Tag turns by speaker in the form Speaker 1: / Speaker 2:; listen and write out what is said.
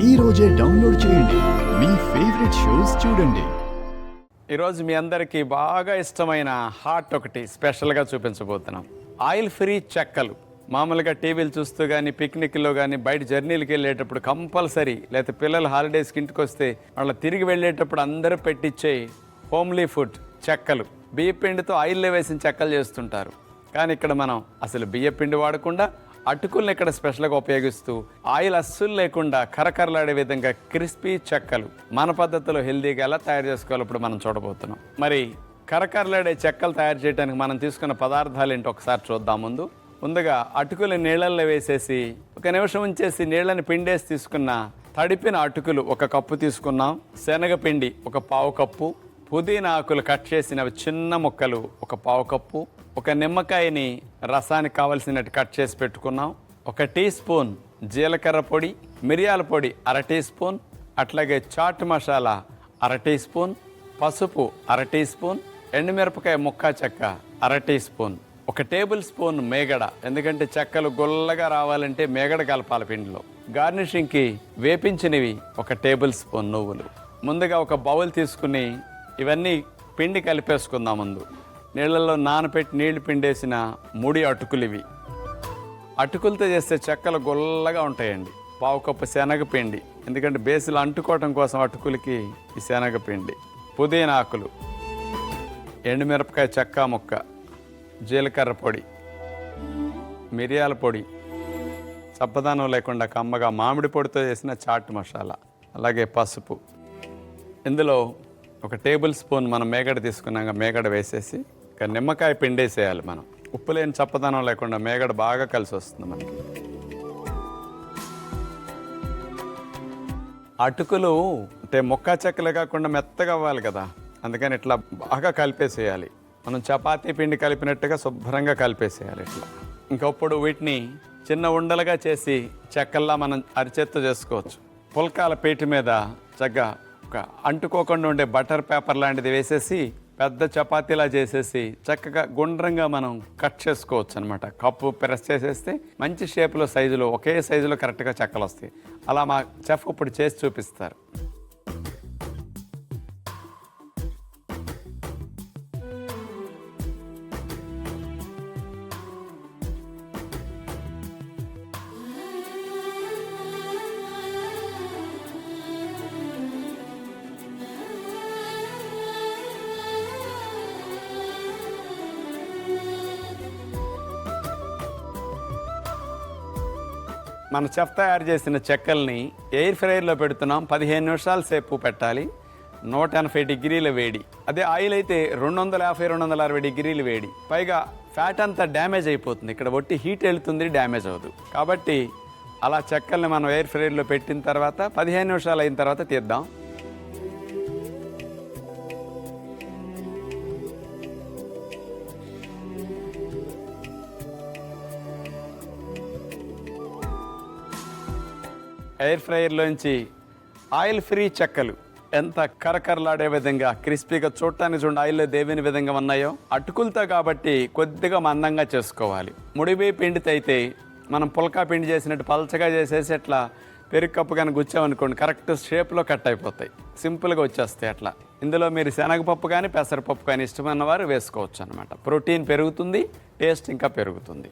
Speaker 1: ఈ రోజే డౌన్లోడ్ చేయండి, మీ ఫేవరెట్ షోస్ చూడండి.
Speaker 2: ఈరోజు మీ అందరికీ బాగా ఇష్టమైన హాట్ ఒకటి స్పెషల్గా చూపించబోతున్నాం. ఆయిల్ ఫ్రీ చెక్కలు. మామూలుగా టీవీలు చూస్తూ కానీ పిక్నిక్లో కానీ బయట జర్నీలకు వెళ్ళేటప్పుడు కంపల్సరీ, లేకపోతే పిల్లలు హాలిడేస్కి ఇంటికి వస్తే వాళ్ళ తిరిగి వెళ్ళేటప్పుడు అందరూ పెట్టించే హోమ్లీ ఫుడ్ చెక్కలు. బియ్యపిండితో ఆయిల్లో వేసిన చెక్కలు చేస్తుంటారు. కానీ ఇక్కడ మనం అసలు బియ్యపిండి వాడకుండా అటుకుల్ని ఇక్కడ స్పెషల్గా ఉపయోగిస్తూ ఆయిల్ అస్సలు లేకుండా కరకరలాడే విధంగా క్రిస్పీ చెక్కలు మన పద్ధతిలో హెల్దీగా ఎలా తయారు చేసుకోవాలి ఇప్పుడు మనం చూడబోతున్నాం. మరి కరకరలాడే చెక్కలు తయారు చేయడానికి మనం తీసుకున్న పదార్థాలు ఏంటో ఒకసారి చూద్దాం. ముందుగా అటుకులు నీళ్ళల్లో వేసేసి ఒక నిమిషం ఉంచేసి నీళ్ళని పిండేసి తీసుకున్న తడిపిన అటుకులు 1 కప్పు తీసుకున్నాం. శనగపిండి 1 పావు కప్పు, పుదీనా ఆకులు కట్ చేసినవి చిన్న ముక్కలు 1 పావు కప్పు, 1 నిమ్మకాయని రసానికి కావలసినట్టు కట్ చేసి పెట్టుకున్నాం. 1 టీ స్పూన్ జీలకర్ర పొడి, మిరియాల పొడి 1/2 టీ స్పూన్, అట్లాగే చాట్ మసాలా 1/2 టీ స్పూన్, పసుపు 1/2 టీ స్పూన్, ఎండుమిరపకాయ ముక్కా చెక్క 1/2 టీ స్పూన్, 1 టేబుల్ స్పూన్ మేగడ, ఎందుకంటే చెక్కలు గొల్లగా రావాలంటే మేగడ కలపాలి పిండిలో. గార్నిషింగ్కి వేపించినవి 1 టేబుల్ స్పూన్ నువ్వులు. ముందుగా ఒక బౌల్ తీసుకుని ఇవన్నీ పిండి కలిపేసుకుందాం. నీళ్ళల్లో నానపెట్టి నీళ్లు పిండేసిన ముడి అటుకులు ఇవి. అటుకులతో చేస్తే చెక్కలు గొల్లగా ఉంటాయండి. 1/2 కప్పు శనగపిండి, ఎందుకంటే బేసిలు అంటుకోవటం కోసం అటుకులకి ఈ శనగపిండి, పుదీనా ఆకులు, ఎండుమిరపకాయ చెక్క ముక్క, జీలకర్ర పొడి, మిరియాల పొడి, చప్పదనం లేకుండా కమ్మగా మామిడి పొడితో చేసిన చాట్ మసాలా, అలాగే పసుపు. ఇందులో 1 టేబుల్ స్పూన్ మనం మేగడ తీసుకున్నాక మేగడ వేసేసి ఇక నిమ్మకాయ పిండేసేయాలి. మనం ఉప్పు లేని చప్పదనం లేకుండా మేగడ బాగా కలిసి వస్తుంది మనకి. అటుకులు అంటే ముక్కా చెక్కలే కాకుండా మెత్తగా అవ్వాలి కదా, అందుకని ఇట్లా బాగా కలిపేసేయాలి. మనం చపాతీ పిండి కలిపినట్టుగా శుభ్రంగా కలిపేసేయాలి ఇట్లా. ఇంకప్పుడు వీటిని చిన్న ఉండలుగా చేసి చెక్కల్లా మనం అరిచేత్తో చేసుకోవచ్చు. పుల్కాల పీట మీద చక్కగా ఒక అంటుకోకుండా ఉండే బటర్ పేపర్ లాంటిది వేసేసి పెద్ద చపాతీలా చేసేసి చక్కగా గుండ్రంగా మనం కట్ చేసుకోవచ్చు అనమాట. కప్పు ప్రెస్ చేసేస్తే మంచి షేప్లో సైజులో ఒకే సైజులో కరెక్ట్గా చెక్కలు వస్తాయి. అలా మా చెఫ్ ఇప్పుడు చేసి చూపిస్తారు. మన చెఫ్ తయారు చేసిన చెక్కల్ని ఎయిర్ ఫ్రైయర్లో పెడుతున్నాం. 15 నిమిషాల సేపు పెట్టాలి. 180 డిగ్రీల వేడి. అదే ఆయిల్ అయితే 250-260 డిగ్రీల వేడి. పైగా ఫ్యాట్ అంతా డ్యామేజ్ అయిపోతుంది. ఇక్కడ ఒట్టి హీట్ వెళ్తుంది, డ్యామేజ్ అవ్వదు. కాబట్టి అలా చెక్కల్ని మనం ఎయిర్ ఫ్రైయర్లో పెట్టిన తర్వాత 15 నిమిషాలు అయిన తర్వాత తీద్దాం. ఎయిర్ ఫ్రైయర్లోంచి ఆయిల్ ఫ్రీ చెక్కలు ఎంత కరకరలాడే విధంగా క్రిస్పీగా చూడటానికి చూడండి ఆయిల్లో దేవిన విధంగా ఉన్నాయో. అటుకులతో కాబట్టి కొద్దిగా మందంగా చేసుకోవాలి. ముడిబియ్య పిండితో అయితే మనం పుల్కా పిండి చేసినట్టు పలచగా చేసేసి అట్లా పెరుగు కప్పు కానీ గుచ్చామనుకోండి కరెక్ట్ షేప్లో కట్ అయిపోతాయి, సింపుల్గా వచ్చేస్తాయి అట్లా. ఇందులో మీరు శనగపప్పు కానీ పెసరపప్పు కానీ ఇష్టమైన వారు వేసుకోవచ్చు అనమాట. ప్రోటీన్ పెరుగుతుంది, టేస్ట్ ఇంకా పెరుగుతుంది.